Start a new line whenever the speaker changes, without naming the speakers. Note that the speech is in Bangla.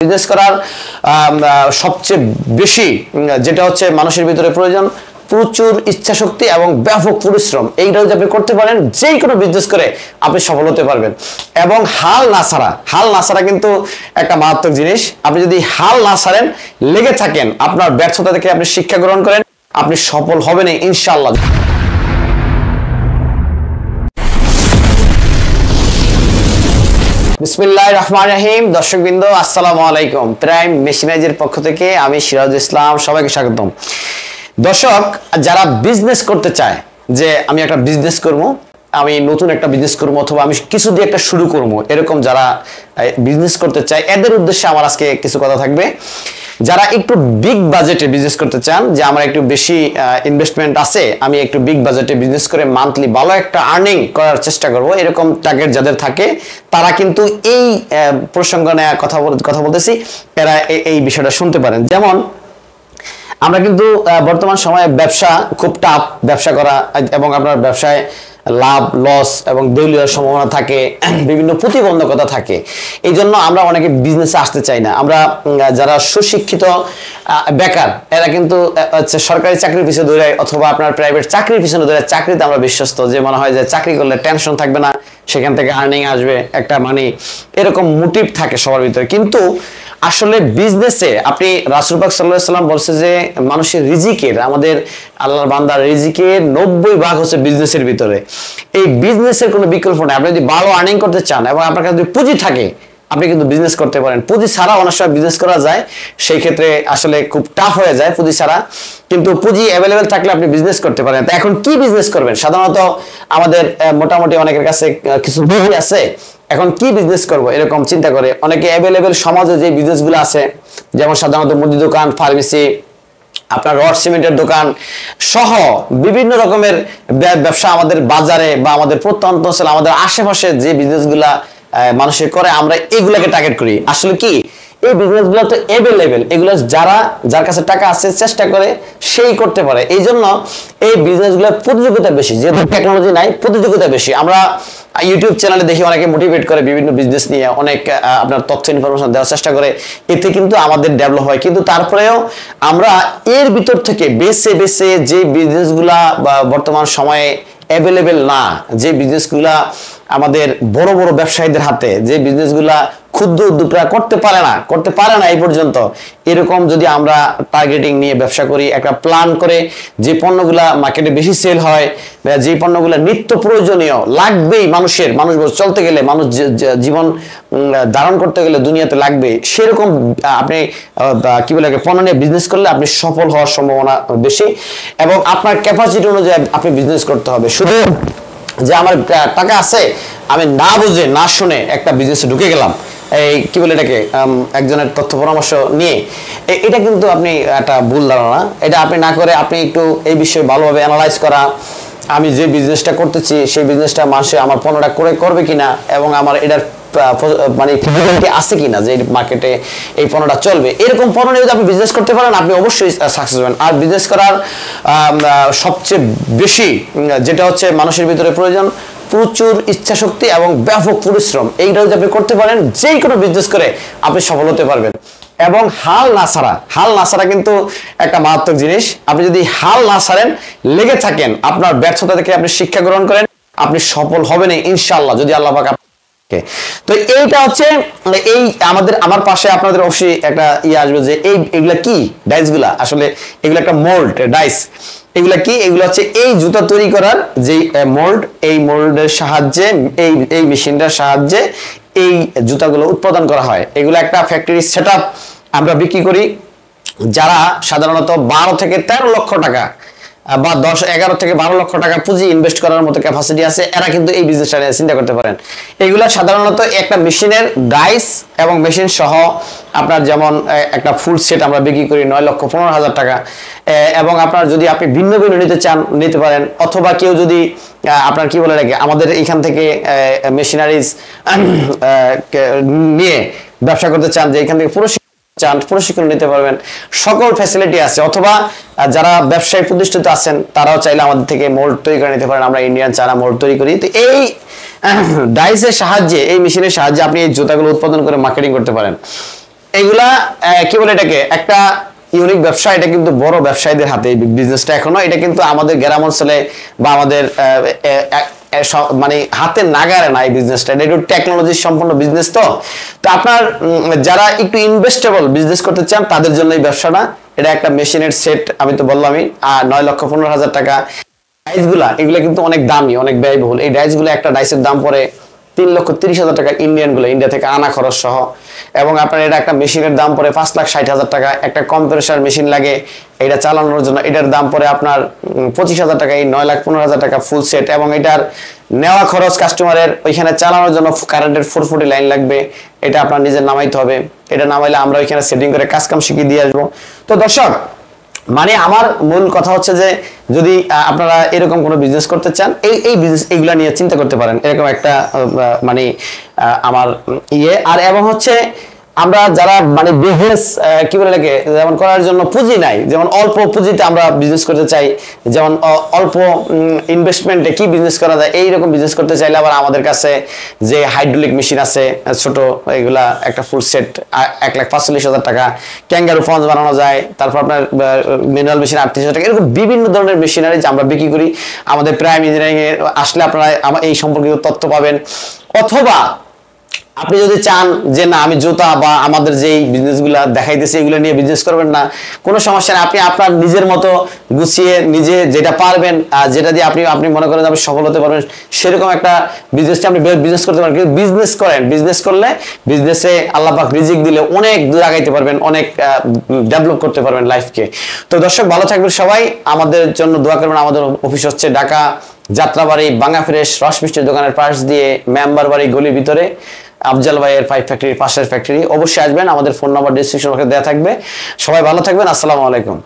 বিজনেস করার সবচেয়ে বেশি যেটা হচ্ছে মানুষের ভিতরে প্রয়োজন প্রচুর ইচ্ছা শক্তি এবং ব্যাপক পরিশ্রম। এইটা যদি আপনি করতে পারেন যে কোনো বিজনেস করে আপনি সফল হতে পারবেন। এবং হাল না ছাড়া কিন্তু একটা মারাত্মক জিনিস। আপনি যদি হাল না ছাড়েন, লেগে থাকেন, আপনার ব্যর্থতা থেকে আপনি শিক্ষা গ্রহণ করেন, আপনি সফল হবেন ইনশাআল্লাহ। বিসমিল্লাহির রহমানির রহিম। দর্শকবৃন্দ আসসালামু আলাইকুম। প্রাইম মেশিনাইজের পক্ষ থেকে আমি সিরাজুল ইসলাম, সবাইকে স্বাগতম। দর্শক, যারা বিজনেস করতে চায় যে আমি একটা বিজনেস করব, আমি নতুন একটা বিজনেস করবো, অথবা আমি কিছু দিয়ে একটা শুরু করবো, এরকম যারা বিজনেস করতে চায় এদের উদ্দেশ্যে আমার আজকে কিছু কথা থাকবে। যারা একটু বিগ বাজেটে বিজনেস করতে চান, যে আমার একটু বেশি ইনভেস্টমেন্ট আছে, আমি একটু বিগ বাজেটে বিজনেস করে মান্থলি ভালো একটা আর্নিং করার চেষ্টা করব, এরকম টার্গেট যাদের থাকে তারা কিন্তু এই প্রসঙ্গ নিয়ে কথা বলতেছি, এরা এই বিষয়টা শুনতে পারেন। যেমন আমরা কিন্তু বর্তমান সময়ে ব্যবসা খুব টাফ ব্যবসা করা, এবং আপনার ব্যবসায় লাভ লস এবং দেউলিয়ার সম্ভাবনা থাকে, বিভিন্ন প্রতিবন্ধকতা থাকে। এই জন্য আমরা অনেকে বিজনেসে আসতে চাই না। আমরা যারা সুশিক্ষিত বেকার, এরা কিন্তু সরকারি চাকরির পিছনে দৌড়ায়, অথবা আপনার প্রাইভেট চাকরির পিছনে দৌড়ায়। চাকরিতে আমরা বিশ্বস্ত, যে মনে হয় যে চাকরি করলে টেনশন থাকবে না, সেখান থেকে আর্নিং আসবে একটা মানি, এরকম মোটিভ থাকে সবার ভিতরে। কিন্তু আসলে বিজনেসে আপনি রাসূল পাক সাল্লাল্লাহু আলাইহি ওয়াসাল্লাম বলছে যে মানুষের রিজিকের, আমাদের আল্লাহর বান্দার রিজিকের 90% হচ্ছে বিজনেসের ভিতরে। এই বিজনেসের কোনো বিকল্প নেই। আপনি যদি ভালো আর্নিং করতে চান এবং আপনার কাছে যদি পুঁজি থাকে, আপনি কিন্তু বিজনেস করতে পারেন। পুঁজি ছাড়া অনেক সময় বিজনেস করা যায়, সেই ক্ষেত্রে আসলে খুব টাফ হয়ে যায় পুঁজি ছাড়া। কিন্তু পুঁজি অ্যাভেলেবেল থাকলে আপনি বিজনেস করতে পারেন। তো এখন কি বিজনেস করবেন? সাধারণত আমাদের মোটামুটি অনেকের কাছে কিছু বই আছে, এখন কি বিজনেস করব এরকম চিন্তা করে অনেকে। অ্যাভেলেবেল সমাজে যে বিজনেসগুলো আছে, যেমন সাধারণত মুদি দোকান, ফার্মেসি, আপনার রড সিমেন্টের দোকান সহ বিভিন্ন রকমের ব্যবসা আমাদের বাজারে বা আমাদের প্রত্যন্ত অঞ্চলে, আমাদের আশেপাশে যে বিজনেসগুলা মানুষের করে, আমরা এগুলাকে টার্গেট করি। আসলে কি এই বিজনেসগুলো তো অ্যাভেলেবেল, এগুলো যার কাছে টাকা আছে চেষ্টা করে সেই করতে পারে। এই জন্য এই বিজনেসগুলোর প্রতিযোগিতা বেশি, যেহেতু টেকনোলজি নাই, প্রতিযোগিতা বেশি। আমরা ইউটিউব চ্যানেলে দেখি অনেকে মোটিভেট করে বিভিন্ন বিজনেস নিয়ে, অনেক আপনার তথ্য ইনফরমেশন দেওয়ার চেষ্টা করে, এতে কিন্তু আমাদের ডেভেলপ হয়। কিন্তু তারপরেও আমরা এর ভিতর থেকে বেছে যে বিজনেসগুলা বর্তমান সময়ে অ্যাভেলেবেল না, যে বিজনেসগুলা আমাদের বড় বড় ব্যবসায়ীদের হাতে, যে বিজনেসগুলা ক্ষুদ্র উদ্যোক্তারা করতে পারে না এই পর্যন্ত, এরকম যদি আমরা টার্গেটিং নিয়ে ব্যবসা করি, একটা প্ল্যান করে, যে পণ্যগুলা মার্কেটে বেশি সেল হয়, যে পণ্যগুলা নিত্য প্রয়োজনীয় লাগবেই, মানুষ চলতে গেলে, মানুষ জীবন ধারণ করতে গেলে দুনিয়াতে লাগবে, সেরকম আপনি কি বলে পণ্য নিয়ে বিজনেস করলে আপনি সফল হওয়ার সম্ভাবনা বেশি। এবং আপনার ক্যাপাসিটি অনুযায়ী আপনি বিজনেস করতে হবে। শুধু যে আমার টাকা আছে, আমি না বুঝে না শুনে একটা বিজনেসে ঢুকে গেলাম, এই কি বলে এটাকে একজনের তথ্য পরামর্শ নিয়ে, এটা কিন্তু আপনি একটা ভুল ধারণা। এটা আপনি না করে আপনি একটু এই বিষয়ে ভালোভাবে অ্যানালাইজ করা, আমি যে বিজনেসটা করতেছি সেই বিজনেসটা মানুষে আমার পণ্যটা করবে কিনা, এবং আমার এটার মানে আছে কিনা যে মার্কেটে এই পণ্যটা চলবে, এরকম পণ্য নিয়ে যদি আপনি বিজনেস করতে পারেন, আপনি অবশ্যই সাকসেস হবেন। আর বিজনেস করার সবচেয়ে বেশি যেটা হচ্ছে মানুষের ভিতরে প্রয়োজন প্রচুর ইচ্ছা শক্তি এবং ব্যাপক পরিশ্রম। এইটা যদি আপনি করতে পারেন, যে কোনো বিজনেস করে আপনি সফল হতে পারবেন। এবং হাল না ছাড়া কিন্তু একটা মারাত্মক জিনিস। আপনি যদি হাল না ছাড়েন, লেগে থাকেন, আপনার ব্যর্থতা থেকে আপনি শিক্ষা গ্রহণ করেন, আপনি সফল হবেন ইনশাআল্লাহ, যদি আল্লাহ পাক। তো এইটা হচ্ছে এই আমার পাশে আপনাদের অবশ্যই একটা আসবে যে এগুলা কি ডাইস গুলা, আসলে এগুলো একটা মোল্ড ডাইস। এগুলা কি? এগুলো হচ্ছে এই জুতা তৈরি করার যে মোল্ড, এই মোল্ডের সাহায্যে, এই মেশিনটার সাহায্যে এই জুতাগুলো উৎপাদন করা হয়। এগুলো একটা ফ্যাক্টরি সেটআপ আমরা বিক্রি করি। যারা সাধারণত 12 থেকে 13 লক্ষ টাকা বা 11 থেকে 12 লক্ষ টাকা পুঁজি ইনভেস্ট করার মতো ক্যাপাসিটি আছে, এরা কিন্তু এই বিজনেসটা নিয়ে চিন্তা করতে পারেন। এগুলা সাধারণত একটা মেশিনের ডাইস এবং মেশিন সহ আপনার, যেমন একটা ফুল সেট আমরা বিক্রি করি 9,15,000 টাকা। এবং আপনার যদি আপনি ভিন্ন নিতে চান, নিতে পারেন। অথবা কেউ যদি আপনার কি বলে রাখে আমাদের এখান থেকে মেশিনারিজ নিয়ে ব্যবসা করতে চান, যে এখান থেকে প্রশিক্ষণ নিতে পারবেন, সকল ফ্যাসিলিটি আছে। অথবা যারা ব্যবসায়ী প্রতিষ্ঠিত আছেন, তারাও চাইলে আমাদের থেকে মোল্ড তৈরি করে নিতে পারেন। আমরা ইন্ডিয়ান চায়না মোল্ড তৈরি করি। তো এই ডাইসের সাহায্যে, এই মেশিনের সাহায্যে আপনি এই জুতাগুলো উৎপাদন করে মার্কেটিং করতে পারেন। এগুলা কি বলে এটাকে একটা ইউনিক ব্যবসা। এটা কিন্তু বড় ব্যবসায়ীদের হাতে এই বিজনেসটা এখনো। এটা কিন্তু আমাদের গ্রাম অঞ্চলে বা আমাদের মানে হাতে নাগারে না এই বিজনেসটা। এটা একটু টেকনোলজি সম্পন্ন বিজনেস। তো আপনার যারা একটু ইনভেস্টেবল বিজনেস করতে চান তাদের জন্য এই ব্যবসাটা। এটা একটা মেশিনের সেট, আমি তো বললামই, 9,15,000 টাকা। ডাইসগুলা এগুলা কিন্তু অনেক দামি, অনেক ব্যয়বহুল। এই ডাইসগুলো একটা ডাইসের দাম পড়ে 3,30,000 টাকা ইন্ডিয়ান গুলো, ইন্ডিয়া থেকে আনা খরচ সহ। এবং আপনার এটা একটা মেশিনের দাম পড়ে 5,60,000 টাকা। একটা কম্প্রেসার মেশিন লাগে এটা চালানোর জন্য, এটার দাম পড়ে আপনার 25,000 টাকা। এই 9,15,000 টাকা ফুল সেট। এবং এটার নেওয়া খরচ কাস্টমারের ওইখানে চালানোর জন্য কারেন্টের 440 লাইন লাগবে, এটা আপনার নিজের নামাইতে হবে। এটা নামাইলে আমরা ওইখানে সেটিং করে কাজ কাম শিখিয়ে দিয়ে আসবো। তো দর্শক, মানে আমার মূল কথা হচ্ছে যে যদি আপনারা এরকম কোনো বিজনেস করতে চান, এই বিজনেস এইগুলা নিয়ে চিন্তা করতে পারেন। এরকম একটা মানে আমার আর এবং হচ্ছে আমরা যারা মানে বিজনেস কি বলে লাগে যেমন করার জন্য পুঁজি নাই, যেমন অল্প পুঁজিতে আমরা বিজনেস করতে চাই, যেমন অল্প ইনভেস্টমেন্টে কি বিজনেস করা যায়, এইরকম বিজনেস করতে চাইলে আবার আমাদের কাছে যে হাইড্রোলিক মেশিন আছে ছোট, এগুলা একটা ফুল সেট 1,45,000 টাকা। ক্যাঙ্গারু ফন্স বানানো যায়। তারপর আপনার মিনারেল মেশিন 38,000 টাকা। এরকম বিভিন্ন ধরনের মেশিনারি আমরা বিক্রি করি। আমাদের প্রাইম ইঞ্জিনিয়ারিং এ আসলে আপনারা এই সম্পর্কিত তথ্য পাবেন। অথবা আপনি যদি চান যে না আমি জুতা বা আমাদের যেই বিজনেসগুলো দেখাইতেছি এগুলো নিয়ে বিজনেস করবেন না, কোনো সমস্যা নেই। আপনি আপনার নিজের মতো গুছিয়ে নিজে যেটা পারবেন, যেটা দিয়ে আপনি মনে করেন আপনি সফল হতে পারবেন, সেরকম একটা বিজনেসটা আপনি বিজনেস করতে পারেন। কিন্তু বিজনেস করেন, বিজনেস করলে বিজনেসে আল্লাহ পাক রিজিক দিলে অনেক দূর আগাইতে পারবেন, অনেক ডেভেলপ করতে পারবেন লাইফকে। তো দর্শক, ভালো থাকবেন সবাই, আমাদের জন্য দোয়া করবেন। আমাদের অফিস হচ্ছে ঢাকা যাত্রাবাড়ি বাঙ্গা ফ্রেশ রস মিষ্টির দোকানের পাশ দিয়ে মেম্বার বাড়ি গলির ভিতরে, আফজাল ভাইয়ের পাইপ ফ্যাক্টরির পাশের ফ্যাক্টরি। অবশ্যই আসবেন, আমাদের ফোন নাম্বার ডেসক্রিপশন বক্সে দেওয়া থাকবে। সবাই ভালো থাকবেন, আসসালামু আলাইকুম।